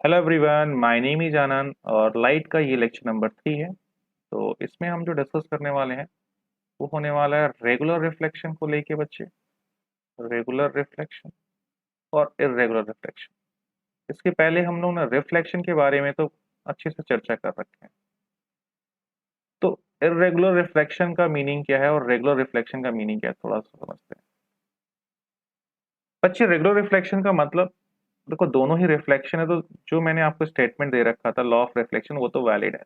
Hello everyone, my name is Anand और light का ये लेक्चर नंबर 3 है। तो इसमें हम जो डिस्कस करने वाले हैं वो होने वाला है रेगुलर रिफ्लेक्शन को लेके बच्चे। रेगुलर रिफ्लेक्शन और इर्रेगुलर रिफ्लेक्शन। इसके पहले हम लोग ना रिफ्लेक्शन के बारे में तो अच्छे से चर्चा कर रखे हैं। तो इर्रेगुलर रिफ्लेक्शन का मीनिंग क्या है और रेगुलर रिफ्लेक्शन का मीनिंग क्या है, थोड़ा सा समझते हैं बच्चे। रेगुलर रिफ्लेक्शन का मतलब देखो, दोनों ही रिफ्लेक्शन है, तो जो मैंने आपको स्टेटमेंट दे रखा था लॉ ऑफ रिफ्लेक्शन वो तो वैलिड है।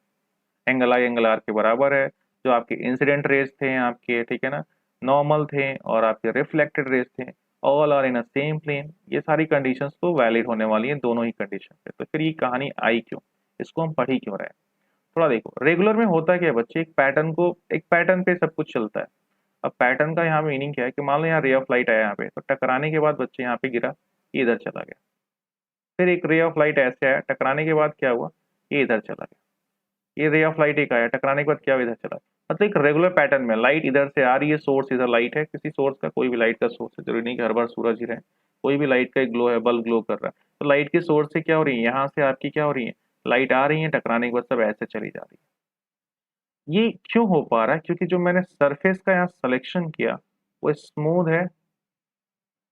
एंगल आई एंगल आर के बराबर है। जो आपके इंसिडेंट रेज थे आपके, ठीक है ना, नॉर्मल थे और आपके रिफ्लेक्टेड रेज थे, all are in a same plane. ये सारी कंडीशंस तो वैलिड होने वाली हैं दोनों ही कंडीशन पे। तो फिर ये कहानी आई क्यों, इसको हम पढ़ ही क्यों रहे हैं? थोड़ा देखो, रेगुलर में होता क्या है बच्चे, एक पैटर्न पे सब कुछ चलता है। अब पैटर्न का यहाँ मीनिंग क्या है कि मान लो यहाँ रे ऑफ लाइट आया यहाँ पे, तो टकराने के बाद बच्चे यहाँ पे गिरा, ये इधर चला गया। फिर एक रे ऑफ लाइट ऐसे आया, टकराने के बाद क्या हुआ, ये इधर चला गया। ये रे ऑफ लाइट एक आया, टकराने के बाद क्या हुआ, इधर चला। मतलब एक रेगुलर पैटर्न में लाइट इधर से आ रही है, सोर्स इधर लाइट है, किसी सोर्स का, कोई भी लाइट का सोर्स है, जरूरी नहीं कि हर बार सूरज ही रहे। कोई भी लाइट का एक ग्लो है, बल्ब ग्लो कर रहा है, तो लाइट की सोर्स से क्या हो रही है, यहाँ से आपकी क्या हो रही है, लाइट आ रही है, टकराने के बाद सब ऐसे चली जा रही है। ये क्यों हो पा रहा है? क्योंकि जो मैंने सरफेस का यहाँ सिलेक्शन किया वो स्मूथ है,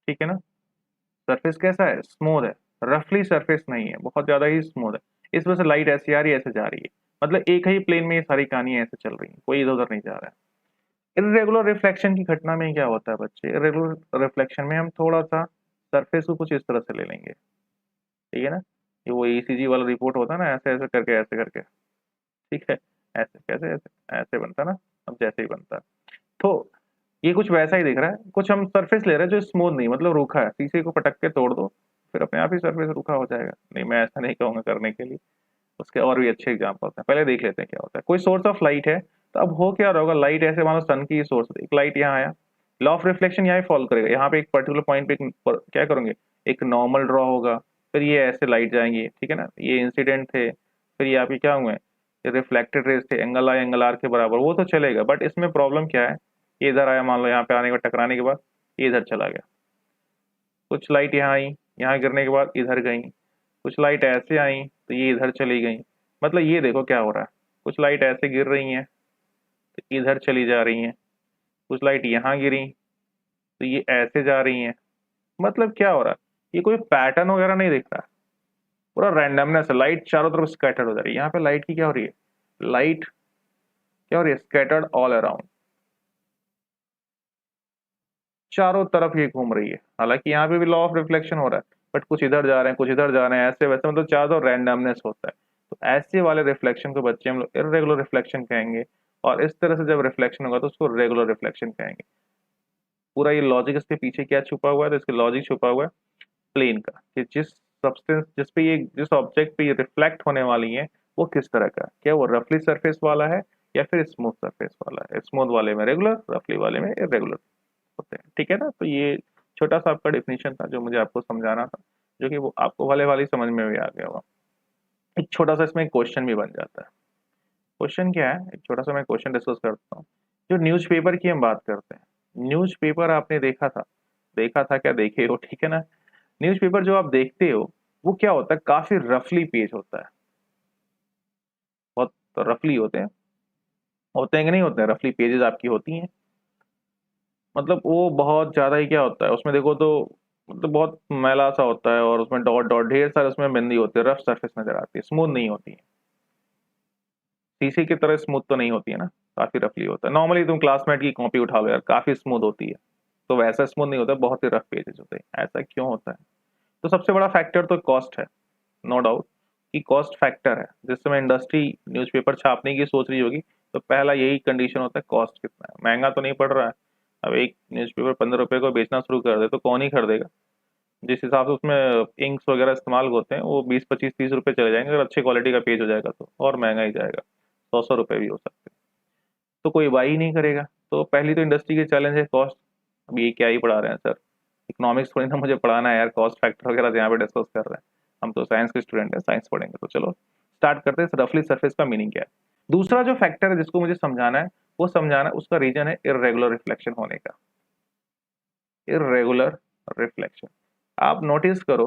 ठीक है ना। सरफेस कैसा है, स्मूथ है। रफली सरफेस नहीं है, बहुत ज्यादा ही स्मूथ है। इस वजह से लाइट ऐसी आ रही है, ऐसे जा रही है। मतलब एक ही प्लेन में ये सारी कहानियां ऐसे चल रही हैं, कोई इधर उधर नहीं जा रहा है। इरेगुलर रिफ्लेक्शन की घटना में क्या होता है बच्चे, इरेगुलर रिफ्लेक्शन में हम थोड़ा सा सरफेस को कुछ इस तरह से ले लेंगे, ठीक है ना। ये वो ईसीजी वाला रिपोर्ट होता है ना, ऐसे ऐसे करके, ऐसे करके, ठीक है। ऐसे कैसे, ऐसे ऐसे बनता है ना, अब जैसे ही बनता है। तो ये कुछ वैसा ही दिख रहा है। कुछ हम सरफेस ले रहे हैं जो स्मूथ नहीं, मतलब रूखा है, शीशे को पटक के तोड़ दो, फिर अपने आप ही सरफेस रूखा हो जाएगा। नहीं, मैं ऐसा नहीं कहूंगा करने के लिए, उसके और भी अच्छे एग्जाम्पल्स हैं। पहले देख लेते हैं क्या होता है। कोई सोर्स ऑफ लाइट है, तो अब हो क्या रहा होगा, लाइट ऐसे मान लो सन की सोर्स, एक लाइट यहाँ आया, लॉ ऑफ रिफ्लेक्शन यहाँ फॉलो करेगा। यहाँ पे एक पर्टिकुलर पॉइंट पे क्या करेंगे, एक नॉर्मल ड्रॉ होगा, फिर ये ऐसे लाइट जाएंगी, ठीक है ना। ये इंसिडेंट थे, फिर ये आपके क्या हुए, रिफ्लेक्टेड रेज थे, एंगल आई एंगल आर के बराबर, वो तो चलेगा। बट इसमें प्रॉब्लम क्या है, ये इधर आया, मान लो यहाँ पे आने के बाद, टकराने के बाद ये इधर चला गया। कुछ लाइट यहाँ आई, यहाँ गिरने के बाद इधर गई। कुछ लाइट ऐसे आई तो ये इधर चली गई। मतलब ये देखो क्या हो रहा है, कुछ लाइट ऐसे गिर रही हैं तो इधर चली जा रही हैं, कुछ लाइट यहाँ गिरी तो ये ऐसे जा रही हैं। मतलब क्या हो रहा है, ये कोई पैटर्न वगैरह नहीं दिख रहा, पूरा रैंडमनेस है। लाइट चारों तरफ स्कैटर्ड हो जा रही है। यहाँ पे लाइट की क्या हो रही है, लाइट क्या हो रही है, स्कैटर्ड ऑल अराउंड, चारों तरफ ये घूम रही है। हालांकि यहाँ पे भी लॉ ऑफ रिफ्लेक्शन हो रहा है, बट कुछ इधर जा रहे हैं, कुछ इधर जा रहे हैं, ऐसे वैसे, मतलब चारों तरफ रैंडमनेस होता है। तो ऐसे वाले रिफ्लेक्शन को बच्चे हम लोग इरेगुलर रिफ्लेक्शन कहेंगे। और इस तरह से जब रिफ्लेक्शन होगा तो उसको रेगुलर रिफ्लेक्शन कहेंगे। पूरा ये लॉजिक इसके पीछे क्या छुपा हुआ है, तो इसके लॉजिक छुपा हुआ है प्लेन का, कि जिस सब्सटेंस जिस पे ये, जिस ऑब्जेक्ट पे ये रिफ्लेक्ट होने वाली है वो किस तरह का है। क्या वो रफली सरफेस वाला है या फिर स्मूथ सरफेस वाला है। स्मूथ वाले में रेगुलर, रफली वाले में इरेगुलर होते हैं, ठीक है ना। तो ये छोटा सा आपका डेफिनेशन था जो मुझे आपको समझाना था, जो कि वो आपको वाले वाली समझ में भी आ गया होगा। एक छोटा सा इसमें क्वेश्चन भी बन जाता है। क्वेश्चन क्या है, एक छोटा सा मैं क्वेश्चन डिस्कस करता हूँ। जो न्यूज़पेपर की हम बात करते हैं, न्यूज़पेपर आपने देखा था, देखा था क्या, देखे हो, ठीक है ना। न्यूज़पेपर जो आप देखते हो वो क्या होता है, काफी रफली पेज होता है, बहुत रफली होते हैं कि नहीं होते हैं, रफली पेजेस आपकी होती हैं। मतलब वो बहुत ज्यादा ही क्या होता है उसमें, देखो तो मतलब बहुत मैला सा होता है, और उसमें डॉट डॉट ढेर सारे उसमें बिंदी होती है, रफ सरफेस नजर आती है, स्मूथ नहीं होती है। शीशे की तरह स्मूथ तो नहीं होती है ना, काफी रफली होता है। नॉर्मली तुम क्लासमेट की कॉपी उठा लो यार, काफी स्मूथ होती है, तो वैसा स्मूथ नहीं होता, बहुत ही रफ पेजेस होते हैं। ऐसा क्यों होता है? तो सबसे बड़ा फैक्टर तो कॉस्ट है, नो डाउट कि कॉस्ट फैक्टर है। जिस समय इंडस्ट्री न्यूज़पेपर छापने की सोच रही होगी, तो पहला यही कंडीशन होता है, कॉस्ट कितना है, महंगा तो नहीं पड़ रहा है। अब एक न्यूज़पेपर 15 रुपए को बेचना शुरू कर दे तो कौन ही खरीदेगा। जिस हिसाब से उसमें इंक्स वगैरह इस्तेमाल होते हैं, वो 20 25 30 रुपए चले जाएंगे। अगर अच्छे क्वालिटी का पेज हो जाएगा तो और महंगा ही जाएगा, 100 100 रुपए भी हो सकते हैं। तो कोई बाई ही नहीं करेगा। तो पहली तो इंडस्ट्री की चैलेंज है कॉस्ट। अब ये क्या ही पढ़ा रहे हैं सर, इकोनॉमिक्स थोड़ी ना मुझे पढ़ाना है यार, कॉस्ट फैक्टर वगैरह तो यहाँ पे डिस्कस कर रहे हैं। हम तो साइंस के स्टूडेंट हैं, साइंस पढ़ेंगे। तो चलो स्टार्ट करते हैं, रफली सरफेस का मीनिंग क्या है। दूसरा जो फैक्टर है जिसको मुझे समझाना है, वो समझाना है, उसका रीजन है इरेगुलर रिफ्लेक्शन होने का। इरेगुलर रिफ्लेक्शन, आप नोटिस करो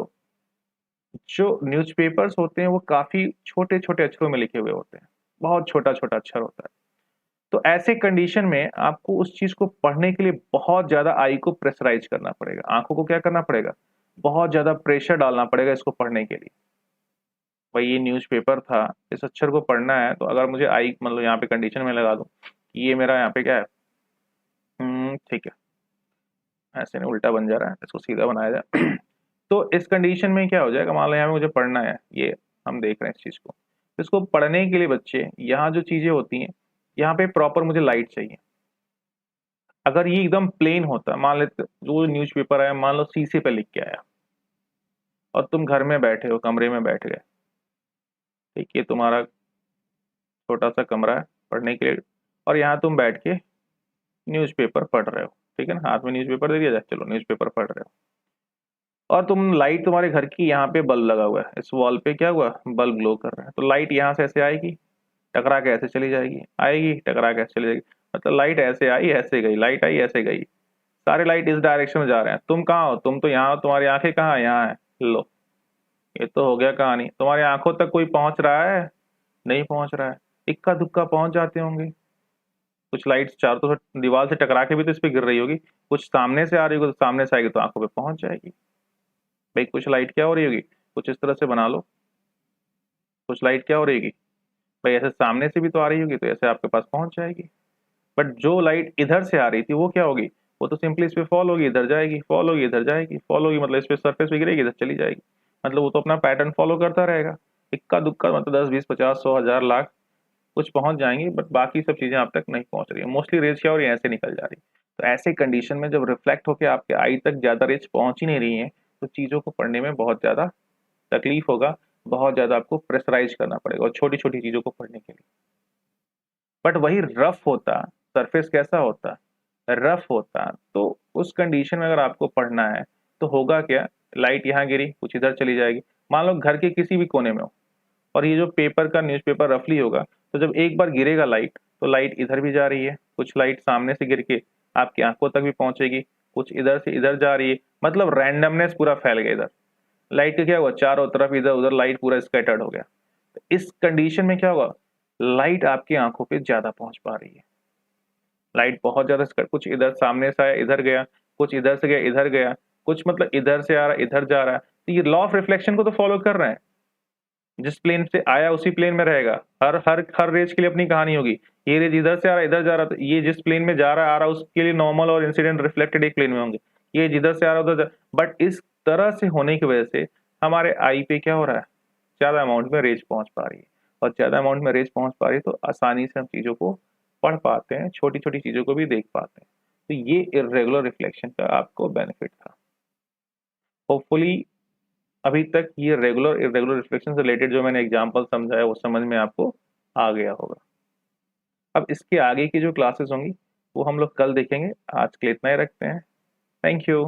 जो न्यूज़पेपर्स होते हैं वो काफ़ी छोटे-छोटे अक्षरों में लिखे हुए होते हैं, बहुत छोटा-छोटा अक्षर होता है। तो ऐसे कंडीशन में आपको उस चीज़ को पढ़ने के लिए बहुत ज़्यादा आई को प्रेशराइज़ करना पड़ेगा, आँखों को क्या करना पड़ेगा? बहुत ज़्यादा प्रेशर डालना पड़ेगा इसको पढ़ने के लिए। भाई ये न्यूज़पेपर था, इस अक्षर को पढ़ना है तो अगर मुझे आई मतलब यहाँ पे कंडीशन में लगा दूँ, कि ये मेरा यहाँ पे क्या है? ठीक है, ऐसे नहीं उल्टा बन जा रहा है, इसको सीधा बनाया जाए। तो इस कंडीशन में क्या हो जाएगा, मान लो यहाँ पे मुझे पढ़ना है, ये हम देख रहे हैं इस चीज़ को। तो इसको पढ़ने के लिए बच्चे यहाँ जो चीज़ें होती हैं, यहाँ पे प्रॉपर मुझे लाइट चाहिए। अगर ये एकदम प्लेन होता, मान लेते जो न्यूज़पेपर आया मान लो शीशे पे लिख के आया और तुम घर में बैठे हो, कमरे में बैठ गए, ठीक है, तुम्हारा छोटा-सा कमरा है पढ़ने के लिए और यहाँ तुम बैठ के न्यूज़पेपर पढ़ रहे हो, ठीक है ना? हाथ में न्यूज़पेपर दे दिया जाए, चलो न्यूज़पेपर पढ़ रहे हो। और तुम लाइट तुम्हारे घर की यहाँ पे बल्ब लगा हुआ है, इस वॉल पे क्या हुआ? बल्ब ग्लो कर रहा है, तो लाइट यहाँ से ऐसे आएगी, टकरा के ऐसे चली जाएगी, आएगी, टकरा के ऐसे चली जाएगी। मतलब लाइट ऐसे आई, ऐसे गई, लाइट आई, ऐसे गई। सारे लाइट इस डायरेक्शन में जा रहे हैं। तुम कहाँ हो? तुम तो यहाँ हो, तुम्हारी आँखें कहाँ हैं? यहाँ है। लो, ये तो हो गया कहानी। तुम्हारी आँखों तक कोई पहुँच रहा है? नहीं पहुँच रहा है। इक्का-दुक्का पहुँच जाते होंगे। कुछ लाइट्स चारों तरफ दीवार से टकरा के भी तो इस पे गिर रही होगी। कुछ सामने से आ रही होगी, तो सामने से आएगी तो आँखों पे पहुँच जाएगी। भाई कुछ लाइट क्या हो रही होगी? कुछ इस तरह से बना लो। कुछ लाइट क्या हो रही होगी? भाई ऐसे सामने से भी तो आ रही होगी, तो ऐसे आपके पास पहुँच जाएगी। बट जो लाइट इधर से आ रही थी, वो क्या होगी? वो तो सिंपली इस पे फॉल होगी, इधर जाएगी, फॉल होगी, इधर जाएगी, फॉल होगी, मतलब इस पे सरफेस पे गिरेगी, इधर चली जाएगी। मतलब वो तो अपना पैटर्न फॉलो करता रहेगा। इक्का-दुक्का मतलब 10, 20, 50, 100, 1000, लाख कुछ पहुँच जाएँगी, बट बाकी सब चीज़ें आप तक नहीं पहुँच रही हैं। मोस्टली रेज़ क्या हो रही है? ऐसे निकल जा रही है। तो ऐसे कंडीशन में जब रिफ्लेक्ट होके आपके आई तक ज़्यादा रेज़ पहुँच ही नहीं रही हैं, तो चीज़ों को पढ़ने में बहुत ज़्यादा तकलीफ होगा, बहुत ज़्यादा आपको प्रेशराइज़ करना पड़ेगा और छोटी-छोटी चीज़ों को पढ़ने के लिए। बट वही रफ होता, सरफेस कैसा होता? रफ होता, तो उस कंडीशन में अगर आपको पढ़ना है, तो होगा क्या? लाइट यहाँ गिरी, कुछ इधर चली जाएगी। मान लो घर के किसी भी कोने में हो और ये जो पेपर का न्यूज़पेपर रफली होगा, तो जब एक बार गिरेगा लाइट, तो लाइट इधर भी जा रही है, कुछ लाइट सामने से गिर के आपकी आँखों तक भी पहुँचेगी, कुछ इधर से इधर जा रही है, मतलब रैंडमनेस पूरा फैल गया इधर। लाइट का क्या हुआ? चारों तरफ इधर-उधर लाइट पूरा स्कैटर्ड हो गया। तो इस कंडीशन में क्या होगा? लाइट आपकी आँखों पे ज़्यादा पहुँच पा रही है। लाइट बहुत ज़्यादा कुछ इधर सामने से आया, इधर गया, कुछ इधर से गया, इधर गया, कुछ मतलब इधर से आ रहा है, इधर जा रहा है। तो ये लॉ ऑफ रिफ्लेक्शन को तो फ़ॉलो कर रहे हैं। जिस प्लेन से आया उसी प्लेन में रहेगा। हर रेज़ के लिए अपनी कहानी होगी। ये रेज़ इधर से आ रहा है, इधर जा रहा है, तो ये जिस प्लेन में जा रहा है, आ रहा है, उसके लिए नॉर्मल और इंसिडेंट रिफ्लेक्टेड एक प्लेन में होंगे। ये जिधर से आ रहा है, उधर जा बट इस तरह से होने की वजह से हमारे आई पे क्या हो रहा है? ज़्यादा अमाउंट में रेज़ पहुँच पा रही है और ज़्यादा अमाउंट में रेज़ पहुँच पा रही है, तो आसानी से हम चीज़ों को पढ़ पाते हैं, छोटी-छोटी चीज़ों को भी देख पाते हैं। तो ये इर्रेगुलर रिफ्लेक्शन का आपको बेनिफिट था। होपफुली अभी तक ये रेगुलर इर्रेगुलर रिफ्लेक्शन से रिलेटेड जो मैंने एग्जांपल समझाया वो समझ में आपको आ गया होगा। अब इसके आगे की जो क्लासेस होंगी वो हम लोग कल देखेंगे। आज के लिए इतना ही रखते हैं। Thank you.